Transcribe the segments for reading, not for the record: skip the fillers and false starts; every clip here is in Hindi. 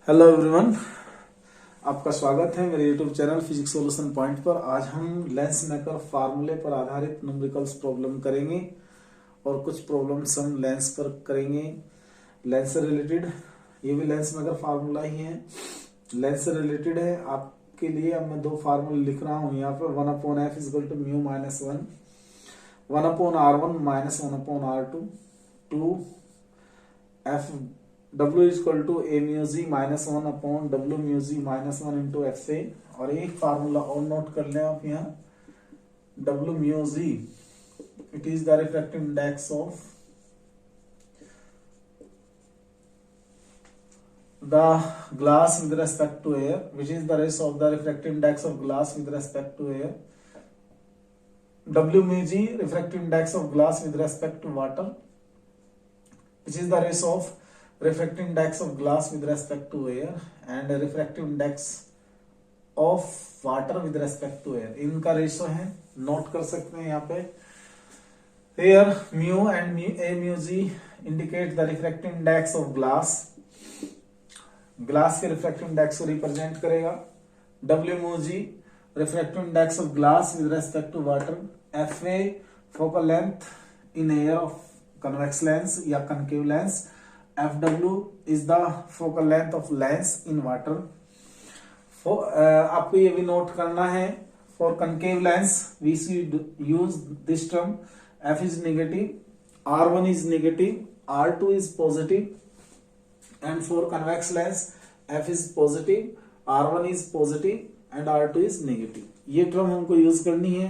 हेलो एवरीवन, आपका स्वागत है मेरे YouTube channel physics solution point पर। आज हम लेंस मेकर फार्मूले पर आधारित न्यूमेरिकल्स प्रॉब्लम करेंगे और कुछ प्रॉब्लम्स हम लेंस पर करेंगे, लेंस से रिलेटेड। ये भी लेंस मेकर फार्मूला ही है, लेंस से रिलेटेड है। आपके लिए अब मैं दो फार्मूले लिख रहा हूँ यहाँ पे। 1/f equal to mu minus 1, 1/r1 minus 1/r2, 2 f W equal to A mu ji minus 1/w mu ji minus 1 into f से। और एक फार्मूला और नोट कर लें आप यहाँ, W mu ji, it is the refractive index of the glass with respect to air, which is the ratio of the refractive index of glass with respect to air. W mu g, refractive index of glass with respect to water, which is the ratio of refractive index of glass with respect to air and refractive index of water with respect to air. इनका रेशो है, नोट कर सकते हैं यहाँ पे। Here mu and a mu g indicate the refractive index of glass. Glass के रिफ्रैक्टिव इंडेक्स को रिप्रेजेंट करेगा। W mu g refractive index of glass with respect to water. FA focal length in air of convex lens या concave lens. FW is the focal length of lens in water. आपको ये भी नोट करना है, for concave lens we should use this term, F is negative, R1 is negative, R2 is positive, and for convex lens F is positive, R1 is positive and R2 is negative। ये टर्म हमको यूज करनी है।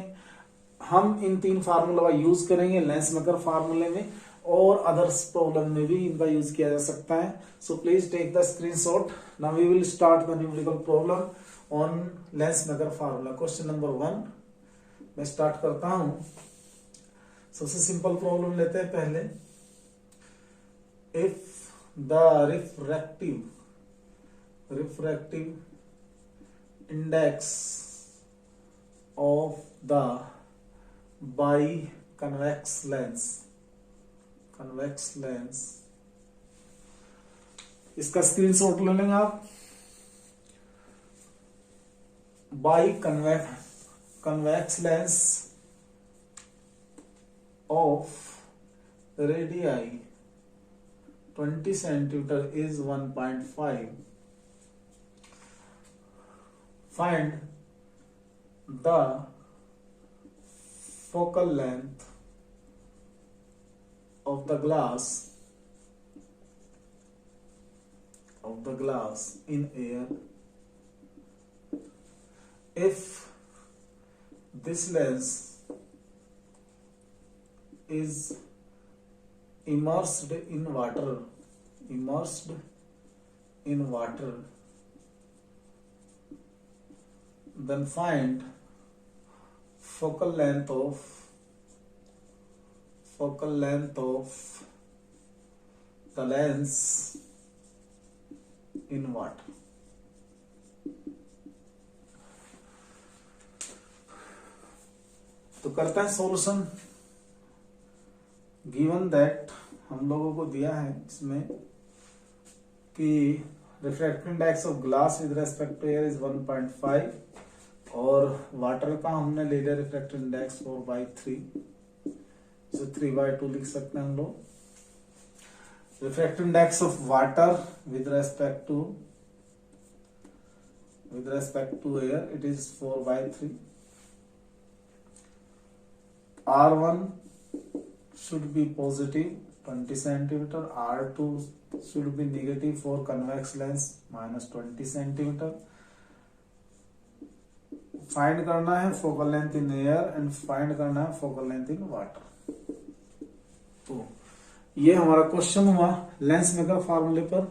हम इन तीन फार्मूला का यूज करेंगे लेंस मेकर फार्मूले में, और अदर्स प्रॉब्लम में भी इनका यूज किया जा सकता है। So please take the screenshot. Now we will start the numerical problem on lens maker formula. Question number 1 मैं स्टार्ट करता हूं। सबसे सिंपल प्रॉब्लम लेते हैं पहले। If the refractive index of the biconvex lens, इसका स्क्रीनशॉट ले लेंगे आप। convex lens of radii 20 centimeter is 1.5. Find the focal length of the glass in air if this lens is immersed in water, then find focal length of the lens in water। तो करते हैं सॉल्यूशन। गिवन दैट हम लोगों को दिया है इसमें कि refractive index of glass with respect to air is 1.5 और वाटर का हमने ले लिया रिफ्रैक्टिव इंडेक्स 4/3, इसे 3/2 लिख सकते हैं हम लोग। Refractive index of water with respect to air it is 4/3। R1 should be positive 20 centimeter, R2 should be negative for convex lens minus 20 centimeter। Find करना है focal length in air and find करना है फोकल लेंथ इन वाटर। तो ये हमारा क्वेश्चन हुआ लेंस मेकर फार्मूले पर।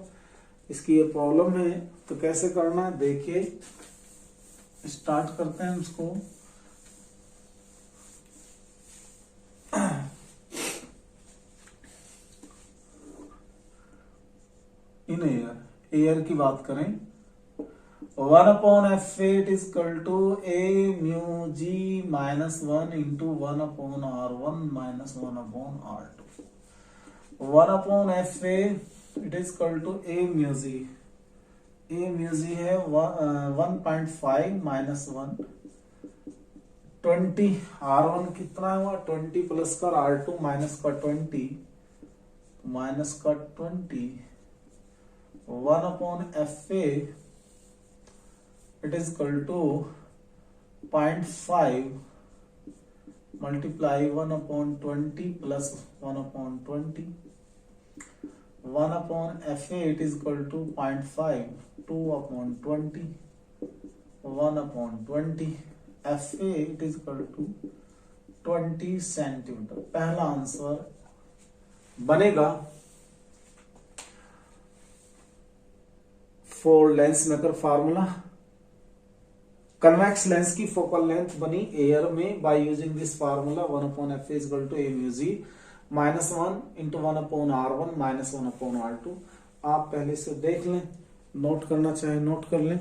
इसकी ये प्रॉब्लम है, तो कैसे करना है देखिए। स्टार्ट करते हैं उसको। इन एयर की बात करें, 1/FA it is equal to A mu ji minus 1 into 1/R1 minus 1/R2। 1/FA it is equal to a mu g a mu g है 1.5 माइनस 1, 20, R1 कितना हुआ 20 प्लस का R2 माइनस का 20, माइनस का 20, 1 upon f a it is equal to 0.5 multiply 1 upon 20 plus 1 upon 20, 1 upon f a it is equal to 0.5, 2 upon 20, 1 upon 20, f a it is equal to 20 centimetre. पहला आंसर बनेगा। For lens maker formula, convex lens की फोकल लेंथ बनी एयर में by using this formula 1 upon f is equal to A mu ji minus 1 into 1 upon R1 minus 1 upon R2। आप पहले से देख लें, नोट करना चाहे नोट कर लें।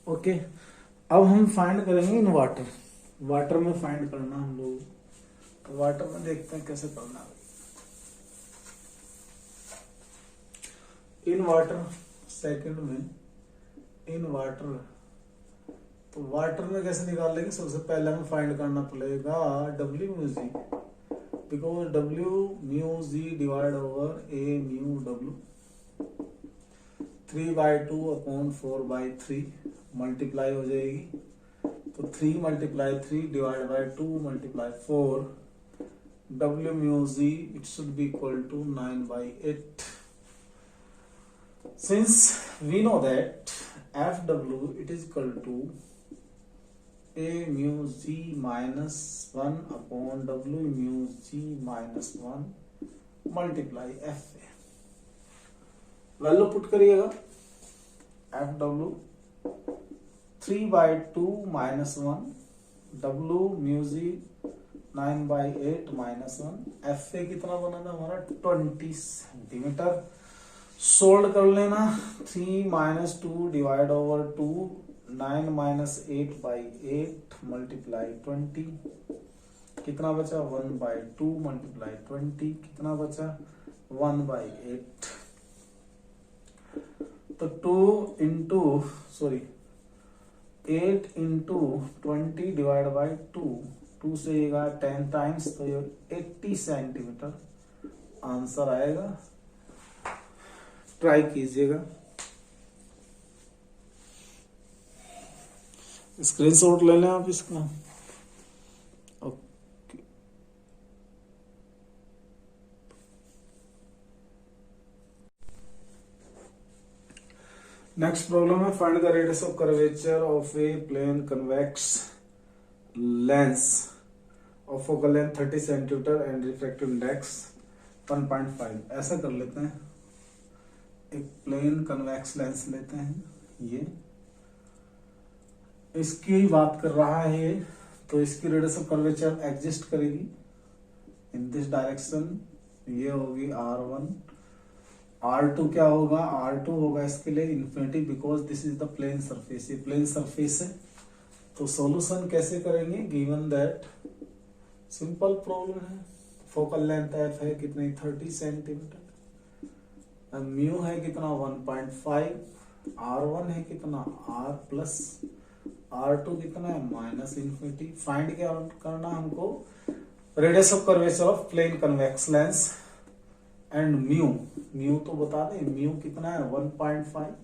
ओके अब हम फाइंड करेंगे इन वाटर। वाटर में फाइंड करना हम लोग, तो वाटर में देखते हैं कैसे करना है। इन वाटर सेकंड में, इन वाटर, तो वाटर में कैसे निकाल लेंगे। सबसे पहले हमें फाइंड करना पड़ेगा W mu G, because W mu G divide over A mu W, 3/2 upon 4/3 multiply हो जाएगी, तो 3 multiply 3 divide by 2 multiply 4, W mu ji it should be equal to 9/8। Since we know that F W it is equal to A mu ji minus 1 upon W mu ji minus 1 multiply F A. Value put करिएगा, एफ डब्ल्यू 3/2 माइनस 1, डब्ल्यू mu g 9/8 minus 1, f a कितना बना था हमारा 20 सेंटीमीटर। सोल्ड कर लेना, 3 minus 2 divide over 2, 9 minus 8/8 multiply 20, कितना बचा 1/2 मल्टीप्लाई 20, कितना बचा 1/8। तो 8 इंटू 20 डिवाइड बाई 2 से आएगा 10 टाइम्स, तो ये 80 सेंटीमीटर आंसर आएगा। ट्राई कीजिएगा। स्क्रीनशॉट ले लें आप इसका। ओके, नेक्स्ट प्रॉब्लम है find the radius of curvature of a plane convex lens of focal length 30 centimetre and refractive index 1.5। ऐसा कर लेते हैं, एक प्लेन कन्वेक्स लेंस लेते हैं, ये इसकी बात कर रहा है ये, तो इसकी रेडियस ऑफ कर्वेचर एग्जिस्ट करेगी इन दिस डायरेक्शन, ये होगी R1। R2 क्या होगा, R2 होगा इसके लिए infinity, because this is the plane surface, ये प्लेन सरफेस है। तो सॉल्यूशन कैसे करेंगे, गिवन दैट सिंपल प्रॉब्लम है, फोकल लेंथ एफ है कितनी 30 सेंटीमीटर, म्यू है कितना 1.5, R1 है कितना R प्लस, R2 कितना है माइनस इन्फिनिटी। फाइंड क्या करना हमको, radius of curvature of plane convex lens and mu तो बता दें, म्यू कितना है 1.5।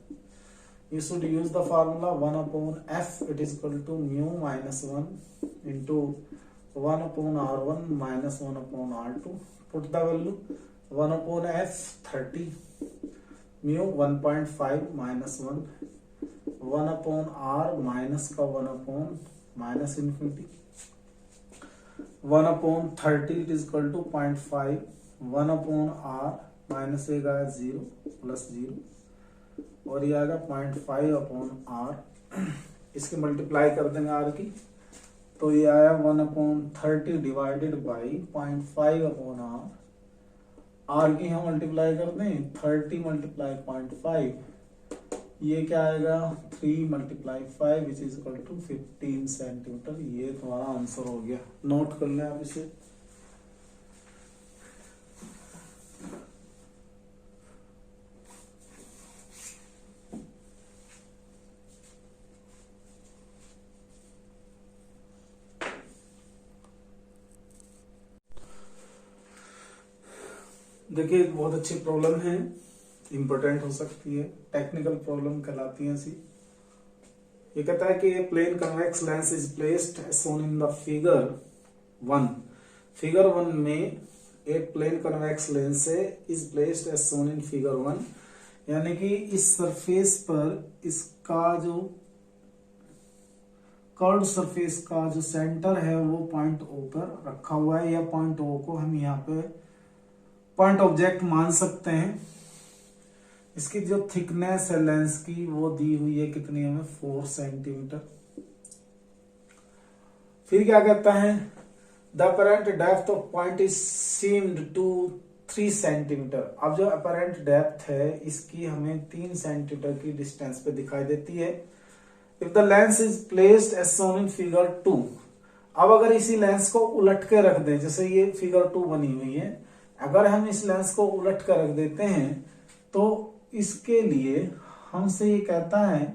You should use the formula 1 upon f it is equal to mu minus 1 into 1 upon R1 minus 1 upon R2। Put the value 1 upon f 30, mu 1.5 minus 1, 1 upon r minus का 1 upon minus infinity, 1 upon 30 it is equal to 0.5, 1 upon r minus एक आया 0 प्लस 0, और ये आएगा 0.5 अपॉन आर। इसके मल्टीप्लाई कर देंगे आर की, तो ये आया 1 upon 30 divided by 0.5 upon r की हम मल्टीप्लाई कर दें, 30 मल्टीप्लाई 0.5 ये क्या आएगा 3 × 5 which is equal to 15 centimetre. ये तुम्हारा आंसर हो गया, नोट कर लें आप इसे। देखिए बहुत अच्छी प्रॉब्लम है, इंपॉर्टेंट हो सकती है, टेक्निकल प्रॉब्लम कहलाती है सी। ये कहता है कि a plane convex lens is placed as shown in the figure 1। Figure 1 में एक प्लेन कन्वेक्स लेंस है is placed as shown in figure 1, यानी कि इस सरफेस पर इसका जो कर्व सरफेस का जो सेंटर है वो पॉइंट ओ पर रखा हुआ है, या पॉइंट ओ को हम यहाँ पे पॉइंट ऑब्जेक्ट मान सकते हैं। इसकी जो थिकनेस है लेंस की वो दी हुई है कितनी, हमें 4 सेंटीमीटर। फिर क्या कहता है, the apparent depth of point is seemed to 3 centimetre. अब जो अपरेंट डेप्थ है इसकी हमें 3 सेंटीमीटर की डिस्टेंस पे दिखाई देती है। If the lens is placed as shown in figure 2। अब अगर इसी लेंस को उलट के रख दें, जैसे ये फिगर 2 बनी हुई है, अगर हम इस लेंस को उलट कर रख देते हैं तो इसके लिए हमसे ये कहता है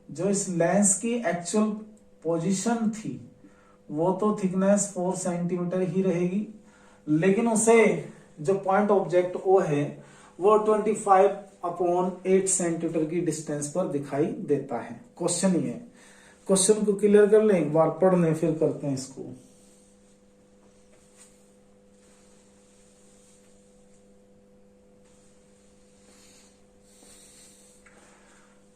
जो इस लेंस की एक्चुअल पोजीशन थी वो तो थिकनेस 4 सेंटीमीटर ही रहेगी, लेकिन उसे जो पॉइंट ऑब्जेक्ट ओ है वो 25/8 सेंटीमीटर की डिस्टेंस पर दिखाई देता है। क्वेश्चन ये है, क्वेश्चन को क्लियर कर लें, एक बार पढ़ लें फिर करते हैं इसको।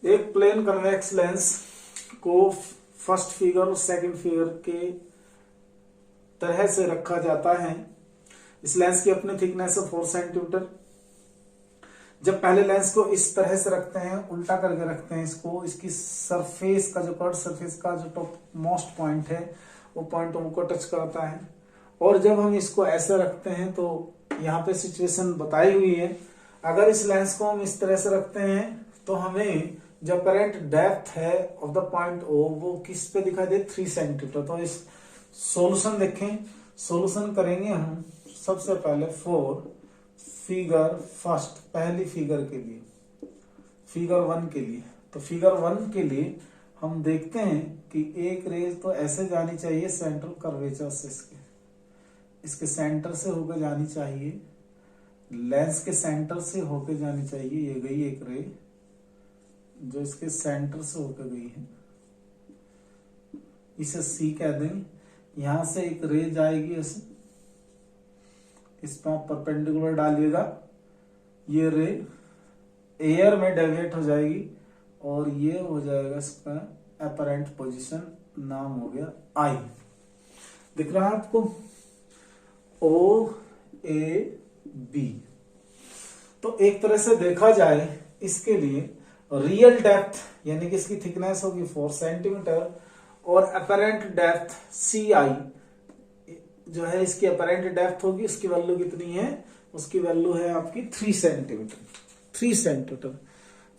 एक प्लेन कन्वेक्स लेंस को फर्स्ट फिगर और सेकंड फिगर के तरह से रखा जाता है। इस लेंस की अपनी थिकनेस है 4 सेंटीमीटर। जब पहले लेंस को इस तरह से रखते हैं, उल्टा करके रखते हैं इसको, इसकी सरफेस का जो कर्व सरफेस का जो टॉप मोस्ट पॉइंट है वो पॉइंट को टच करता है। और जब हम इसको ऐसे रखते हैं तो यहाँ पे सिचुएशन बताई हुई है, अगर इस लेंस को हम इस तरह से रखते हैं तो हमें जो अपरेंट डेप्थ है ऑफ द पॉइंट ओ वो किस पे दिखाई दे, 3 सेंटीमीटर। तो इस सॉल्यूशन देखें, सॉल्यूशन करेंगे हम सबसे पहले फॉर फिगर फर्स्ट, पहली फिगर के लिए, फिगर 1 के लिए। तो फिगर 1 के लिए हम देखते हैं कि एक रेज तो ऐसे जानी चाहिए सेंट्रल कर्वेचर से, इसके सेंटर से होकर जानी चाहिए, लेंस के सेंटर से होकर जानी चाहिए। ये गई एक रे जो इसके सेंटर से होकर गई है, इसे सी कह दें। यहां से एक रे जाएगी ऐसे, इस पर आप परपेंडिकुलर डालिएगा, ये रे एयर में डेविएट हो जाएगी और ये हो जाएगा इसका अपरेंट पोजीशन, नाम हो गया आई। दिख रहा है आपको, ओ ए बी। तो एक तरह से देखा जाए इसके लिए रियल डेप्थ यानी कि इसकी थिकनेस होगी 4 सेंटीमीटर और अपरेंट डेप्थ सी आई जो है इसकी अपरेंट डेप्थ होगी, इसकी वैल्यू कितनी है, उसकी वैल्यू है आपकी 3 सेंटीमीटर। 3 सेंटीमीटर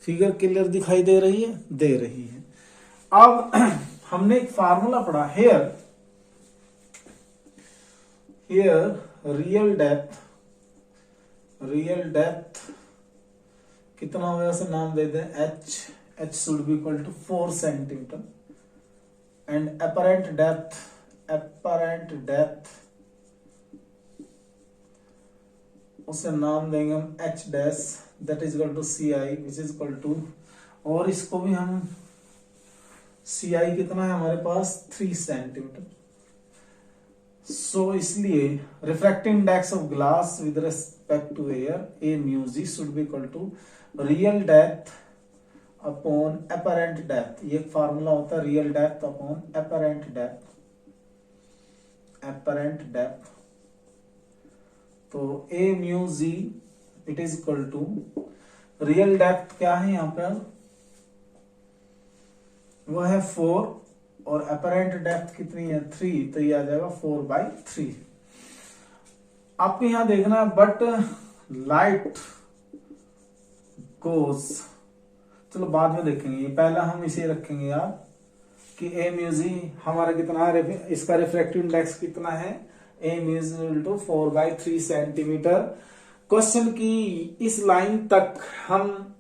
फिगर क्लियर दिखाई दे रही है, दे रही है। अब हमने एक फार्मूला पढ़ा, हेयर रियल डेप्थ कितना होगा, उसे नाम दे दें h should be equal to 4 centimetre and apparent depth उसे नाम देंगे हम h dash, that is equal to c i which is equal to, और इसको भी हम सी आई कितना है हमारे पास 3 सेंटीमीटर। सो इसलिए refractive index of glass with respect to air a mu g should be equal to real depth upon apparent depth. ये एक फार्मूला होता है, real depth upon apparent depth. तो a mu ji it is equal to real depth क्या है यहां पर, वो है 4 और अपरेंट डेप्थ कितनी है 3, तो ये आ जाएगा 4/3। आपको यहां देखना है बट लाइट गोज चलो बाद में देखेंगे, ये पहला हम इसे रखेंगे यार कि ए म्यूजी हमारा कितना है, इसका रिफ्रैक्टिव इंडेक्स कितना है, ए म्यूजी टू 4/3 सेंटीमीटर। क्वेश्चन की इस लाइन तक हम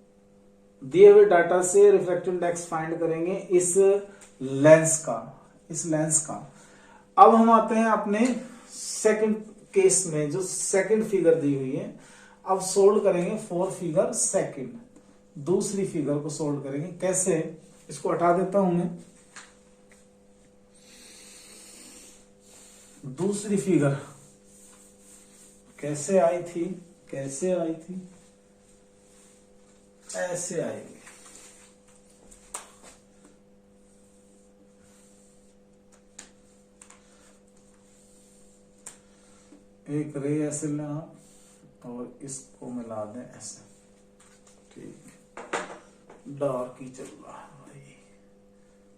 दिए हुए डाटा से रिफ्रैक्टिव इंडेक्स फाइंड करेंगे इस लेंस का। अब हम आते हैं अपने सेकंड केस में, जो सेकंड फिगर दी हुई है। अब सोल्व करेंगे फॉर फिगर सेकंड, दूसरी फिगर को सोल्व करेंगे। कैसे, इसको हटा देता हूं मैं। दूसरी फिगर कैसे आई थी, ऐसे आएगी। एक रे ऐसे लेना और इसको मिला दें ऐसे, ठीक। डार्क ही चल रहा है भाई,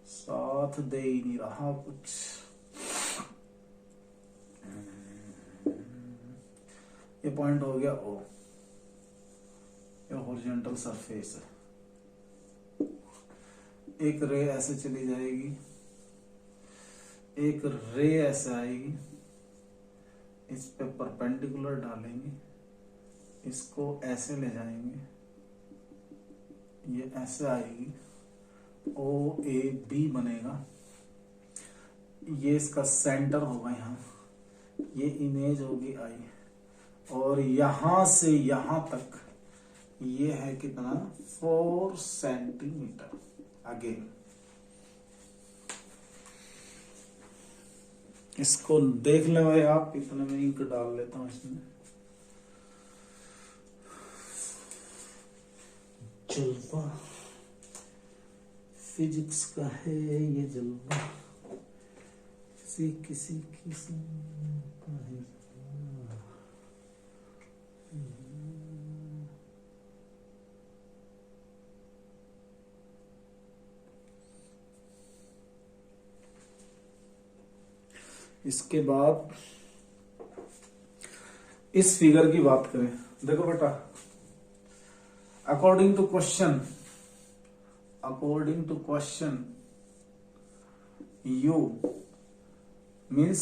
साथ दे ही नहीं रहा कुछ। ये पॉइंट हो गया ओ, ये हॉरिजॉन्टल सरफेस है। एक रे ऐसे चली जाएगी, एक रे ऐसे आएगी, इस पे परपेंडिकुलर डालेंगे, इसको ऐसे ले जाएंगे, ये ऐसे आएगी, ओ ए बी बनेगा। ये इसका सेंटर होगा यहाँ, ये इमेज होगी आई, और यहां से यहां तक ये है कितना, 4 सेंटीमीटर। अगेन इसको देख ले भाई आप, इतने में इंक डाल लेता हूं इसमें। जलवा फिजिक्स का है ये जलवा, किसी किसी किस्म का है। इसके बाद इस फिगर की बात करें, देखो बेटा, according to question u means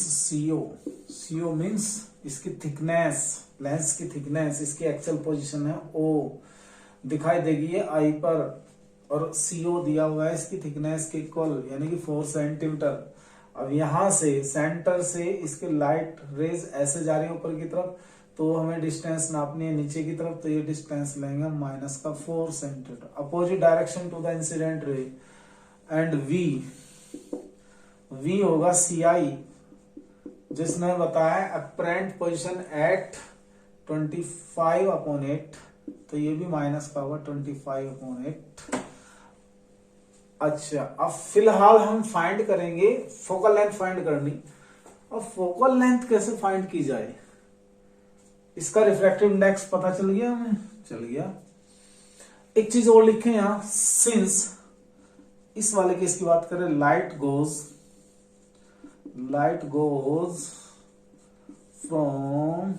CO means इसकी थिकनेस, लेंस की थिकनेस, इसकी एक्चुअल पोजीशन है ओ, दिखाई देगी ये आई पर, और सीओ दिया हुआ है इसकी थिकनेस के इक्वल, यानी कि 4 सेंटीमीटर। अब यहां से सेंटर से इसके लाइट रेज ऐसे जा रही है ऊपर की तरफ, तो हमें डिस्टेंस नापनी है नीचे की तरफ, तो ये डिस्टेंस लेंगे माइनस का 4 centimetre, opposite direction to the incident ray. And v होगा सी आई, जिसने बताया अपरेंट पोजीशन एट 25/8, तो ये भी माइनस का होगा 25/8। अच्छा, अब फिलहाल हम फाइंड करेंगे फोकल लेंथ फाइंड करनी। अब फोकल लेंथ कैसे फाइंड की जाए, इसका रिफ्रैक्टिव इंडेक्स पता चल गया हमें, चल गया। एक चीज और लिखें यहां, सिंस इस वाले केस की बात करें, light goes from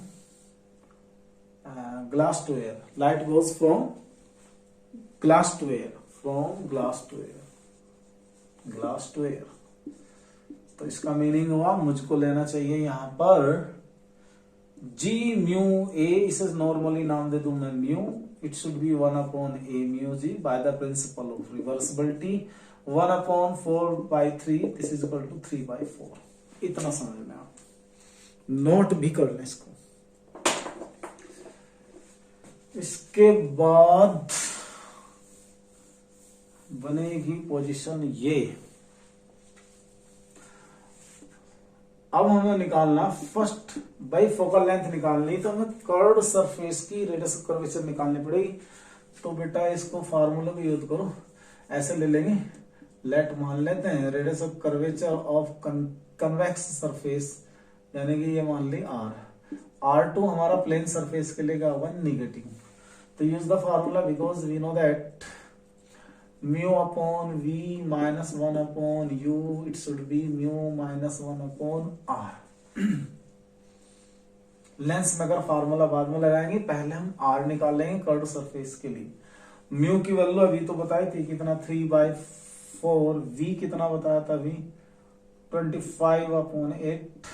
glass to air, light goes from glass to air, glass to air. तो इसका मीनिंग हुआ, मुझको लेना चाहिए यहां पर जी म्यू ए, इसे नॉर्मली नाम दे दूं मैं mu, it should be 1/a mu g by the principle of reversibility, 1/4/3, this is equal to 3/4। इतना समझ में आप नोट भी कर लें इसको। इसके बाद बनेगी पोजीशन ये। अब हमें निकालना फर्स्ट बाई फोकल लेंथ निकालनी, तो हमें कर्व्ड सरफेस की रेडियस ऑफ कर्वेचर निकालनी पड़ेगी। तो बेटा इसको फार्मूला भी यूज करो, ऐसे ले लेंगे, लेट मान लेते हैं radius of curvature of convex surface, यानी कि ये मान ली R2 हमारा प्लेन सरफेस के लिए क्या होगा, नेगेटिव। तो use the formula, because we know that mu upon v minus 1/u, it should be mu minus 1/r। Lens में अगर फार्मूला बाद में लगाएंगे, पहले हम r निकाल लेंगे कर्व्ड सरफेस के लिए। म्यू की वैल्यू अभी तो बताई थी कितना 3/4, वी कितना बताया था अभी 25/8,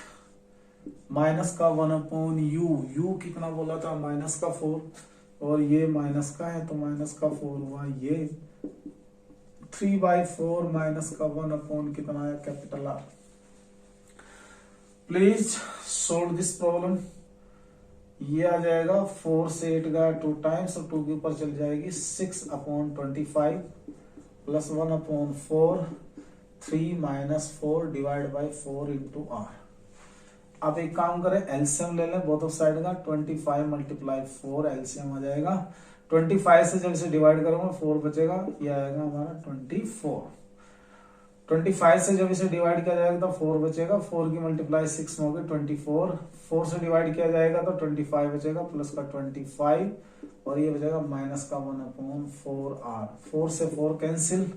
माइनस का 1/u, यू कितना बोला था -4, और ये माइनस का है तो -4 हुआ, ये 3/4 -1 कितना है capital R. Please solve this problem. ये आ जाएगा 4 से 8 गया 2 टाइम्स, और 2 के ऊपर चल जाएगी 6/25 plus 1/4, 3 - 4 divide by 4 into r. अब एक काम करें, एलसीएम ले लें बोथ ऑफ साइड का, 25 × 4 एलसीएम आ जाएगा। 25 से जब इसे डिवाइड करूंगा 4 बचेगा, ये आएगा हमारा 24। 25 से जब इसे डिवाइड किया जाएगा तो 4 बचेगा, 4 की मल्टीप्लाई 6 में होगी 24, 4 से डिवाइड किया जाएगा तो 25 बचेगा, प्लस का 25, और ये बचेगा माइनस का 1/4 आर। 4 से 4 कैंसिल,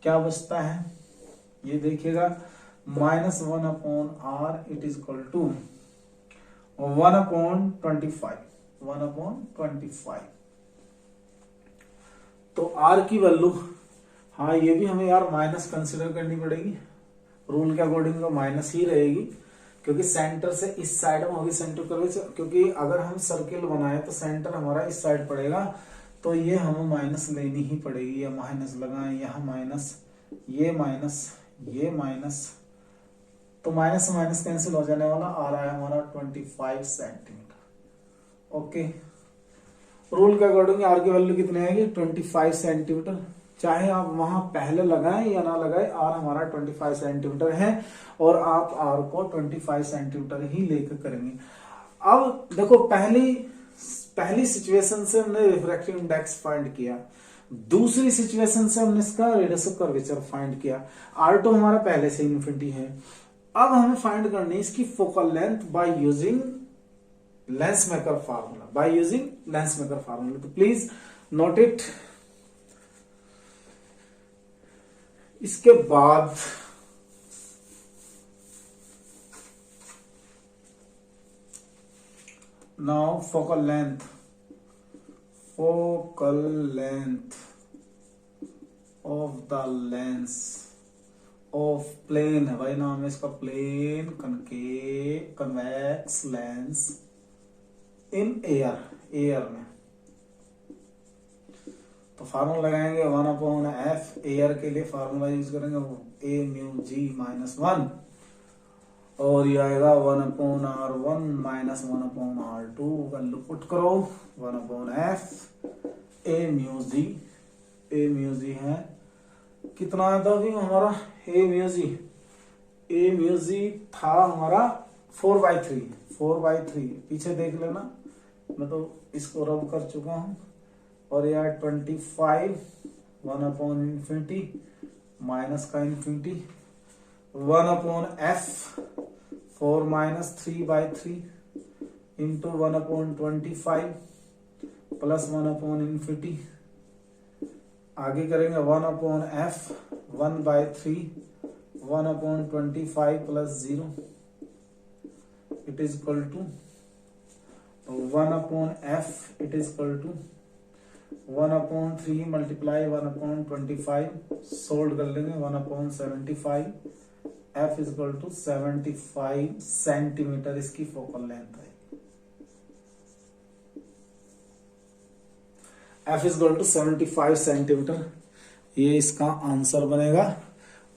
क्या बचता है ये देखिएगा, -1/r it is equal to 1/25, 1/25। तो r की वैल्यू, हाँ ये भी हमें यार माइनस कंसिडर करनी पड़ेगी, रूल के अकॉर्डिंग तो माइनस ही रहेगी, क्योंकि सेंटर से इस साइड में होगी सेंटर कर्वेचर, क्योंकि अगर हम सर्किल बनाए तो सेंटर हमारा इस साइड पड़ेगा, तो ये हमें माइनस लेनी ही पड़ेगी, या माइनस लगाएं, यहाँ माइनस, ये माइनस, ये माइनस, तो माइनस माइनस कैंसिल हो जाने वाला, आ रहा है हमारा 25 सेंटीमीटर। ओके, रूल के अकॉर्डिंग आर की वैल्यू कितनी आएगी 25 सेंटीमीटर, चाहे आप वहां पहले लगाएं या ना लगाएं, आर हमारा 25 सेंटीमीटर है, और आप आर को 25 सेंटीमीटर ही लेकर करेंगे। अब देखो, पहली सिचुएशन से हमने रिफ्रैक्टिव इंडेक्स फाइंड किया, दूसरी सिचुएशन से हमने इसका रेडियस ऑफ कर्वेचर फाइंड किया। R2 हमारा पहले से इन्फिनिटी है, अब हमें फाइंड करनी है इसकी focal length by using lens maker formula, by using lens maker formula. तो प्लीज नोट इट। इसके बाद now focal length of the lens of plane है भाई, नाम है इसका plane convex lens in air में। तो फार्मूला लगाएंगे 1/f, एयर के लिए फार्मूला यूज करेंगे a म्यू g -1, और ये आएगा 1/r1 -1/r2, वैल्यू पुट करो 1/f a म्यू g है कितना था अभी हमारा, a म्यू g था हमारा 4/3, पीछे देख लेना, मैं तो इसको रब कर चुका हूं, और यार 25 1/∞ माइनस का इन्फिनिटी 1/f 4 - 3/3 इंटू 1/25 प्लस 1/∞, आगे करेंगे 1/f 1/3 1/25 plus 0 it is equal to 1/f it is equal to 1/3 multiply 1/25, solve कर लेंगे 1/75, f is equal to 75 centimetre इसकी फोकल लेंथ है। f is equal to 75 centimetre, ये इसका आंसर बनेगा,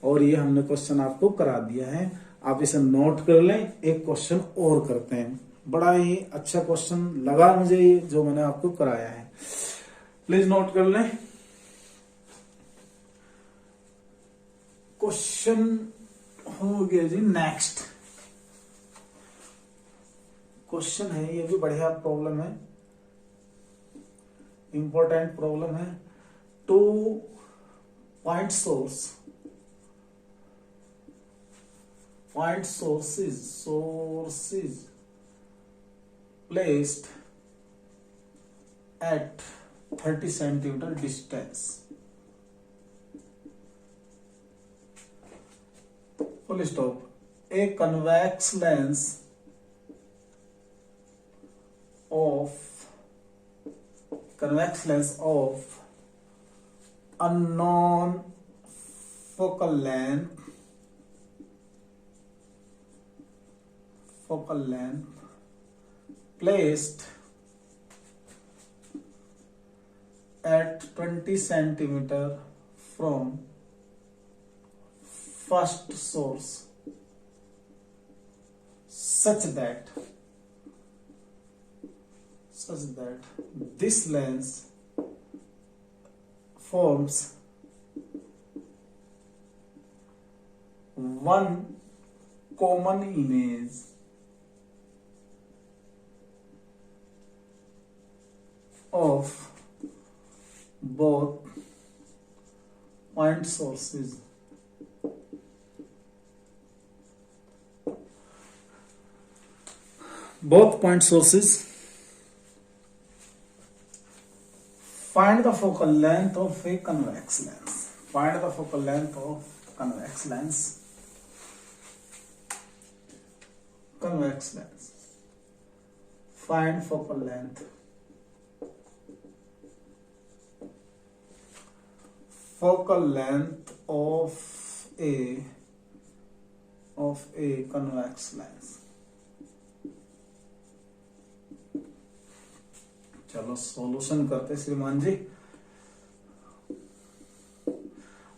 और ये हमने क्वेश्चन आपको करा दिया है, आप इसे नोट कर लें। एक क्वेश्चन और करते हैं, बड़ा ही अच्छा क्वेश्चन लगा मुझे ये जो मैंने आपको कराया है, प्लीज नोट कर लें। क्वेश्चन हो गया जी, नेक्स्ट क्वेश्चन है, ये भी बढ़िया प्रॉब्लम है, इंपॉर्टेंट प्रॉब्लम है। 2 point sources placed at 30 centimeter distance, full stop, a convex lens of unknown focal length placed at 20 centimeter from first source such that this lens forms one common image of both point sources. Find the focal length of a convex lens. Find the focal length of convex lens. Convex lens. Find focal length. Focal length of a convex lens. चलो सॉल्यूशन करते श्रीमान जी।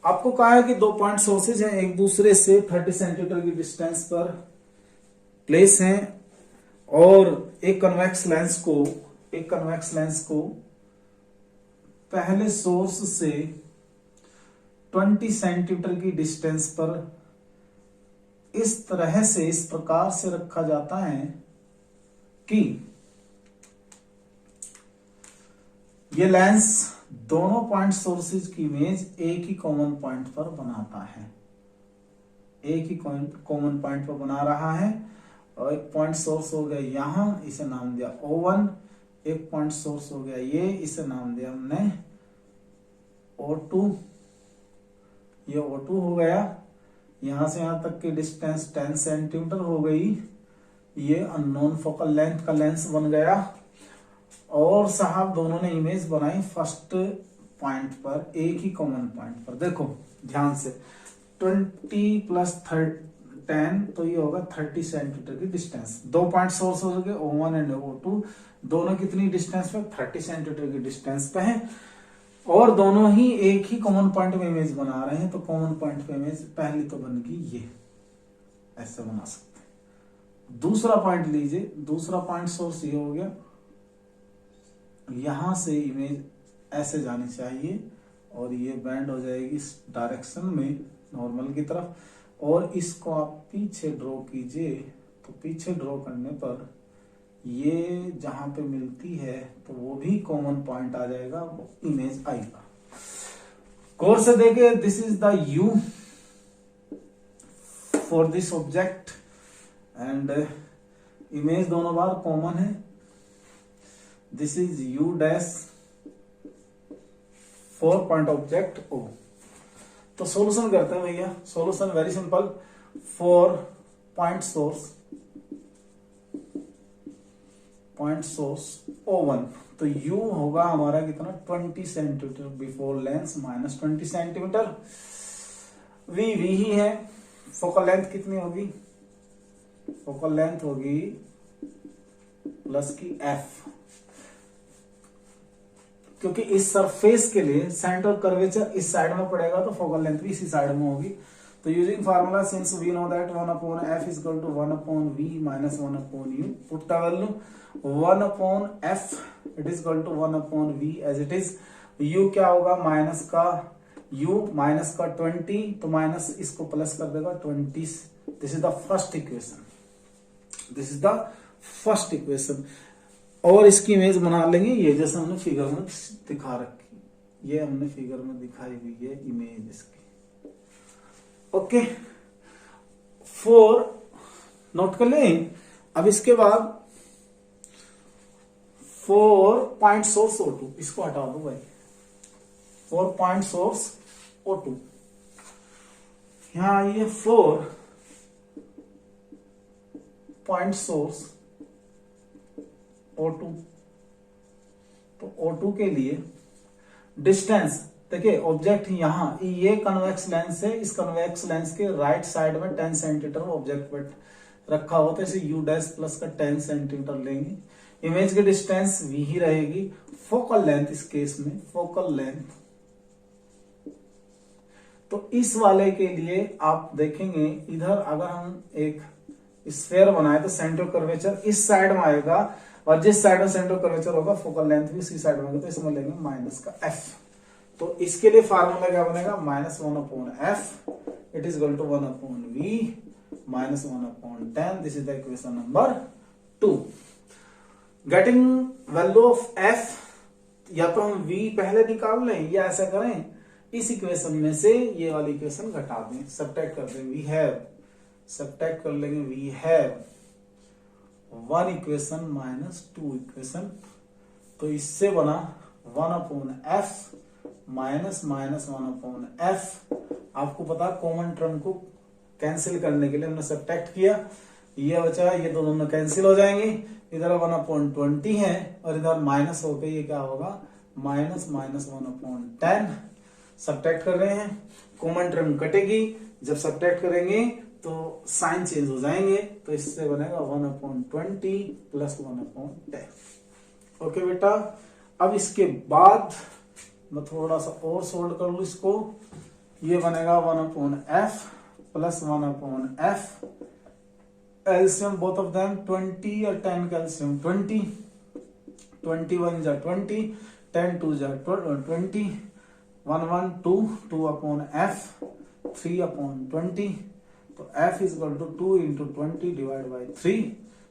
आपको कहा है कि दो पॉइंट सोर्सेज हैं, एक दूसरे से 30 सेंटीमीटर की डिस्टेंस पर प्लेस हैं और एक कन्वेक्स लेंस को पहले सोर्स से 20 सेंटीमीटर की डिस्टेंस पर इस तरह से, इस प्रकार से रखा जाता है कि ये लेंस दोनों पॉइंट सोर्सेज की इमेज एक ही कॉमन पॉइंट पर बनाता है, एक ही कॉमन पॉइंट पर बना रहा है। और एक पॉइंट सोर्स हो गया यहां, इसे नाम दिया O1। एक पॉइंट सोर्स हो गया ये, इसे नाम दिया हमने O2। ये O2 हो गया। यहां से यहां तक की डिस्टेंस 10 सेंटीमीटर हो गई। ये अननोन फोकल लेंथ का लेंस बन गया और साहब दोनों ने इमेज बनाई फर्स्ट पॉइंट पर, एक ही कॉमन पॉइंट पर। देखो ध्यान से, 20 प्लस 10 तो ये होगा 30 सेंटीमीटर की डिस्टेंस। दो पॉइंट सोर्स हो गए O1 एंड O2, दोनों कितनी डिस्टेंस पे? 30 सेंटीमीटर की डिस्टेंस पे है और दोनों ही एक ही कॉमन पॉइंट में इमेज बना रहे हैं। तो कॉमन पॉइंट पे इमेज पहली तो बन गई, ये ऐसे बना सकते हैं। दूसरा पॉइंट लीजिए, दूसरा पॉइंट सोर्स ये हो गया, यहां से इमेज ऐसे जानी चाहिए और ये बैंड हो जाएगी इस डायरेक्शन में नॉर्मल की तरफ, और इसको आप पीछे ड्रॉ कीजिए। तो पीछे ड्रॉ करने पर ये जहां पे मिलती है तो वो भी कॉमन पॉइंट आ जाएगा, वो इमेज आएगा। गौर से देखिए, this is the U for this object and image दोनों बार कॉमन है। This is U dash four point object O। तो सॉल्यूशन करते हैं भैया। Solution very simple. For point source O1, तो U होगा हमारा कितना? 20 centimetre before lens minus 20 centimetre. V ही है। फोकल लेंथ कितनी होगी? फोकल लेंथ होगी प्लस की F, क्योंकि इस सरफेस के लिए सेंटर कर्वेचर इस साइड में पड़ेगा तो फोकल लेंथ भी इसी साइड में होगी। तो using formula, since we know that 1/f is equal to 1/v minus 1/u, put the value 1/f it is equal to 1/v as it is. u क्या होगा? माइनस का u माइनस का 20, तो माइनस इसको प्लस कर देगा 20। This is the first equation, this is the first equation. और इसकी इमेज बना लेंगे ये जैसे हमने फिगर में दिखा रखी, ये हमने फिगर में दिखाई हुई है इमेज इसकी। ओके, 4 नोट कर लें। अब इसके बाद 4 पॉइंट सोर्स O2, इसको हटा दो भाई। 4 पॉइंट सोर्स O2, यहां आइए 4 पॉइंट सोर्स O2। तो O2 के लिए डिस्टेंस देखिए ऑब्जेक्ट यहाँ ये कन्वेक्स लेंस है, इस कन्वेक्स लेंस के राइट साइड में 10 सेंटीमीटर ऑब्जेक्ट रखा हुआ था, इसे यू डैश प्लस का 10 सेंटीमीटर लेंगे। इमेज की डिस्टेंस वी ही रहेगी। फोकल लेंथ इस केस में फोकल लेंथ, तो इस वाले के लिए आप देखेंगे इधर अगर हम एक स्फेयर बनाए तो सेंटर कर्वेचर इस साइड में आएगा और जिस साइड में सेंटर कर्वेचर होगा फोकल लेंथ भी उसी साइड में होगा, तो इसमें लेंगे माइनस का एफ। तो इसके लिए फार्मूला क्या बनेगा, -1/f it is equal to 1/v -1/10। This is the equation number 2। Getting value of f, या तो हम v पहले निकाल लें या ऐसा करें इस इक्वेशन में से ये वाली इक्वेशन घटा दें, सब्ट्रैक्ट कर दें। वी हैव, सब्ट्रैक्ट कर लेंगे, we have 1 equation minus 2 equation, तो इससे बना 1/f माइनस 1/f। आपको पता कॉमन टर्म को कैंसिल करने के लिए हमने सब्ट्रैक्ट किया, ये बचा, ये तो दोनों कैंसिल हो जाएंगे, इधर 1/20 है और इधर माइनस होकर ये क्या होगा -1/10। सब्ट्रैक्ट कर रहे हैं, कॉमन टर्म कटेगी, जब सब्ट्रैक्ट करेंगे तो साइन चेंज हो जाएंगे, तो इससे बनेगा 1/20 प्लस 1/10। ओके बेटा, अब इसके बाद मैं थोड़ा सा और सोल्व कर लू इसको, ये बनेगा 1/f plus 1/f, LCM both of them 20 और 10 का एलसीएम 20, 21 जा 20, 10 2 जा 20, 1 1 2 2/f 3/20, तो f is equal to 2 into 20 divide by 3,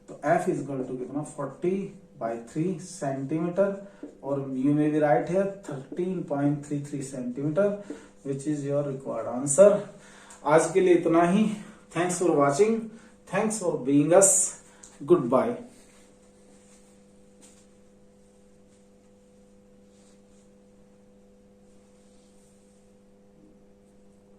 तो f इज इक्वल टू कितना 40/3 सेंटीमीटर, और यू मे बी राइट है 13.33 centimetre, which is your required answer. आज के लिए इतना ही। Thanks for watching, thanks for being us, good bye.